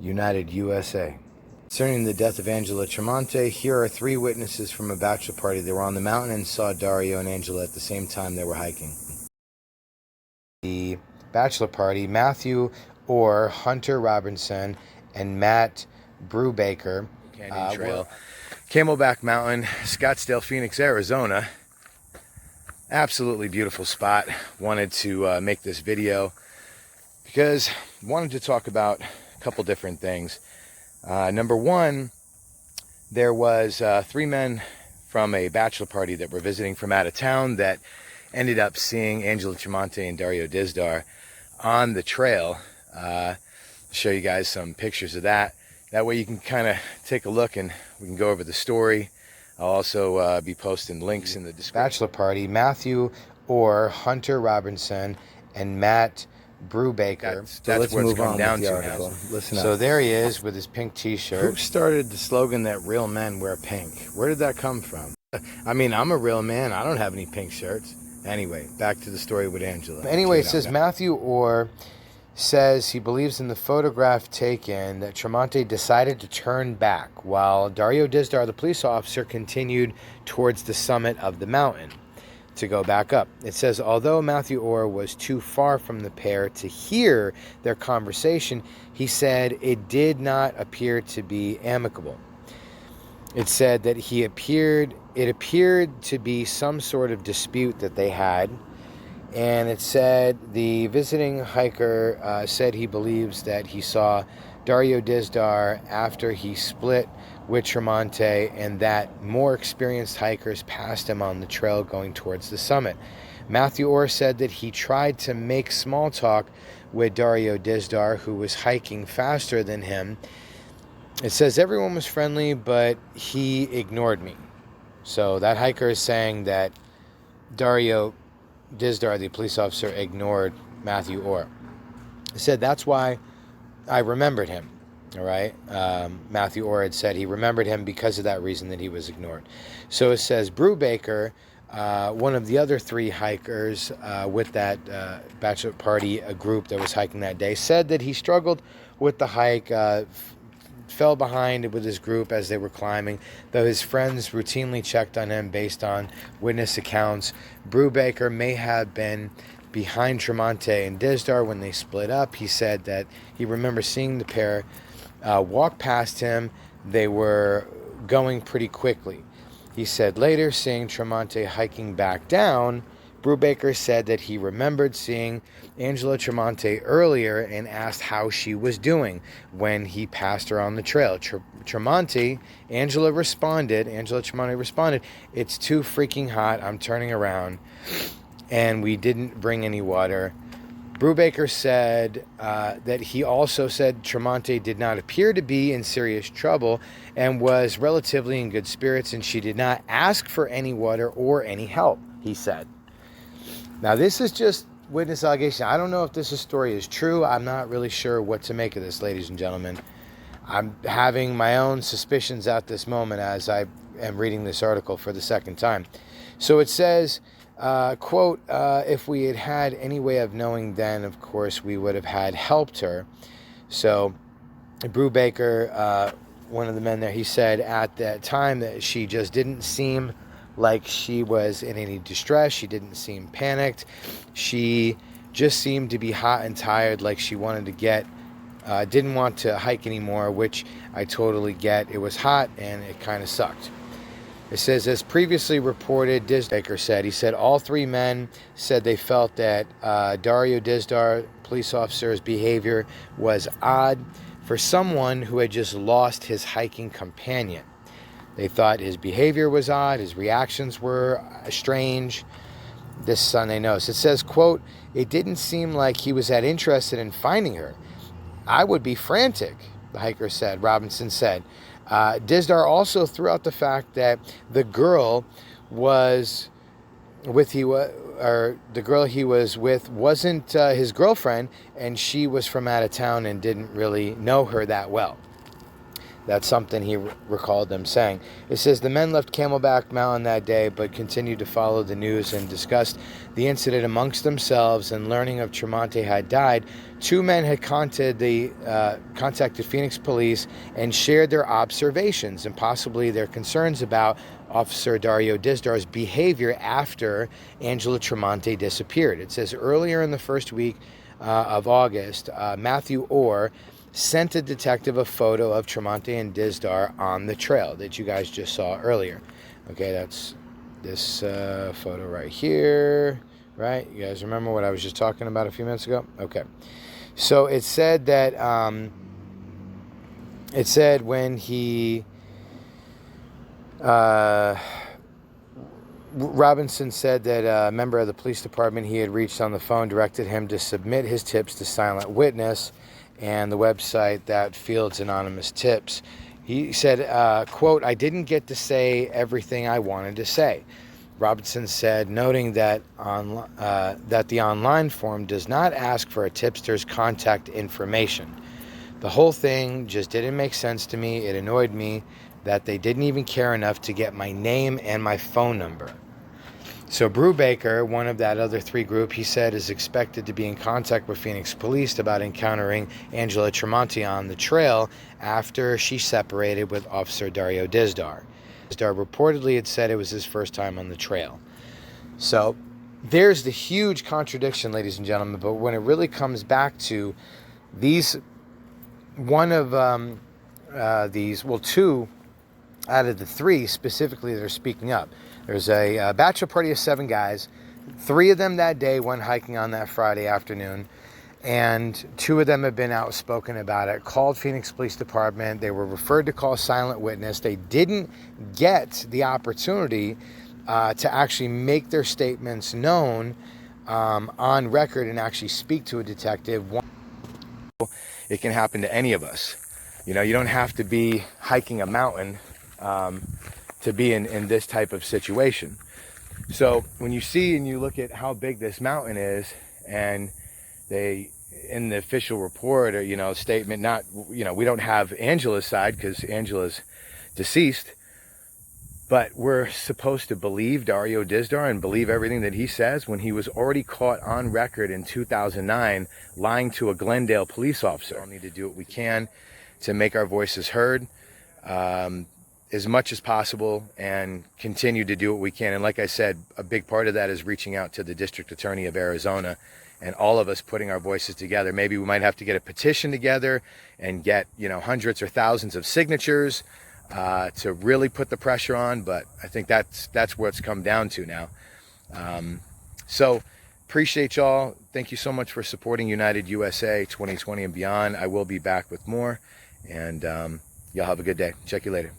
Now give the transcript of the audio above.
United USA. Concerning the death of Angela Tremonte, here are 3 witnesses from a bachelor party. They were on the mountain and saw Dario and Angela at the same time they were hiking. The bachelor party, Matthew Orr, Hunter Robinson, and Matt Brubaker. Canyon Trail, Camelback Mountain, Scottsdale, Phoenix, Arizona. Absolutely beautiful spot. Wanted to make this video because I wanted to talk about a couple different things. Number one, there was 3 men from a bachelor party that were visiting from out of town that ended up seeing Angela Tremonte and Dario Dizdar on the trail. I'll show you guys some pictures of that. That way you can kind of take a look and we can go over the story. I'll also be posting links in the description. Bachelor party, Matthew Orr, Hunter Robinson, and Matt Brubaker. So let's move on down to article. Listen up. So there he is with his pink t-shirt. Who started the slogan that real men wear pink? Where did that come from? I mean, I'm a real man. I don't have any pink shirts. Anyway, back to the story with Angela. Anyway, it says Matthew Orr says he believes in the photograph taken that Tremonte decided to turn back while Dario Dizdar, the police officer, continued towards the summit of the mountain to go back up. It says, although Matthew Orr was too far from the pair to hear their conversation, he said it did not appear to be amicable. It said that it appeared to be some sort of dispute that they had. And it said the visiting hiker said he believes that he saw Dario Dizdar after he split with Tremonte and that more experienced hikers passed him on the trail going towards the summit. Matthew Orr said that he tried to make small talk with Dario Dizdar, who was hiking faster than him. It says everyone was friendly, but he ignored me. So that hiker is saying that Dario Dizdar, the police officer, ignored Matthew Orr. He said that's why I remembered him. All right. Matthew Orr had said he remembered him because of that reason that he was ignored. So it says Brubaker, one of the other 3 hikers with that bachelor party, a group that was hiking that day, said that he struggled with the hike, fell behind with his group as they were climbing, though his friends routinely checked on him based on witness accounts. Brubaker may have been behind Tremonte and Dizdar when they split up. He said that he remembers seeing the pair walk past him. They were going pretty quickly. He said later, seeing Tremonte hiking back down, Brubaker said that he remembered seeing Angela Tremonte earlier and asked how she was doing when he passed her on the trail. Angela Tremonte responded, "It's too freaking hot. I'm turning around." And we didn't bring any water. Brubaker said that he also said Tremonte did not appear to be in serious trouble and was relatively in good spirits, and she did not ask for any water or any help, he said. Now, this is just witness allegation. I don't know if this story is true. I'm not really sure what to make of this, ladies and gentlemen. I'm having my own suspicions at this moment as I am reading this article for the second time. So it says, quote, if we had had any way of knowing then, of course, we would have had helped her. So Brubaker, one of the men there, he said at that time that she just didn't seem like she was in any distress. She didn't seem panicked. She just seemed to be hot and tired, like she wanted to didn't want to hike anymore, which I totally get. It was hot and it kind of sucked. It says, as previously reported, Dizdar said, he said all 3 men said they felt that Dario Dizdar, police officer's behavior was odd for someone who had just lost his hiking companion. They thought his behavior was odd, his reactions were strange. This Sunday notes. It says, quote, it didn't seem like he was that interested in finding her. I would be frantic, the hiker said, Robinson said. Dizdar also threw out the fact that the girl he was with wasn't his girlfriend, and she was from out of town and didn't really know her that well. That's something he recalled them saying. It says the men left Camelback Mountain that day, but continued to follow the news and discussed the incident amongst themselves. And learning of Tremonti had died, two men had contacted Phoenix police and shared their observations and possibly their concerns about Officer Dario Dizdar's behavior after Angela Tremonti disappeared. It says earlier in the first week of August, Matthew Orr sent a detective a photo of Tremonti and Dizdar on the trail that you guys just saw earlier. Okay, that's this photo right here, right? You guys remember what I was just talking about a few minutes ago? Okay. So it said that, when he, Robinson said that a member of the police department he had reached on the phone directed him to submit his tips to Silent Witness and the website that fields anonymous tips. He said, quote, "I didn't get to say everything I wanted to say." Robinson said, noting that that the online form does not ask for a tipster's contact information. "The whole thing just didn't make sense to me. It annoyed me that they didn't even care enough to get my name and my phone number." So Brubaker, one of that other three group, he said is expected to be in contact with Phoenix police about encountering Angela Tremonti on the trail after she separated with Officer Dario Dizdar. Dizdar reportedly had said it was his first time on the trail. So there's the huge contradiction, ladies and gentlemen. But when it really comes back to these, one of two out of the three specifically that are speaking up. There's a bachelor party of 7 guys. 3 of them that day went hiking on that Friday afternoon, and 2 of them have been outspoken about it, called Phoenix Police Department. They were referred to call Silent Witness. They didn't get the opportunity to actually make their statements known on record and actually speak to a detective. It can happen to any of us. You know, you don't have to be hiking a mountain to be in this type of situation. So when you see and you look at how big this mountain is, and they, in the official report or, statement, not, we don't have Angela's side because Angela's deceased, but we're supposed to believe Dario Dizdar and believe everything that he says when he was already caught on record in 2009 lying to a Glendale police officer. We need to do what we can to make our voices heard as much as possible and continue to do what we can. And like I said, a big part of that is reaching out to the District Attorney of Arizona and all of us putting our voices together. Maybe we might have to get a petition together and get, hundreds or thousands of signatures to really put the pressure on. But I think that's what it's come down to now. So appreciate y'all. Thank you so much for supporting United USA 2020 and beyond. I will be back with more, and y'all have a good day. Check you later.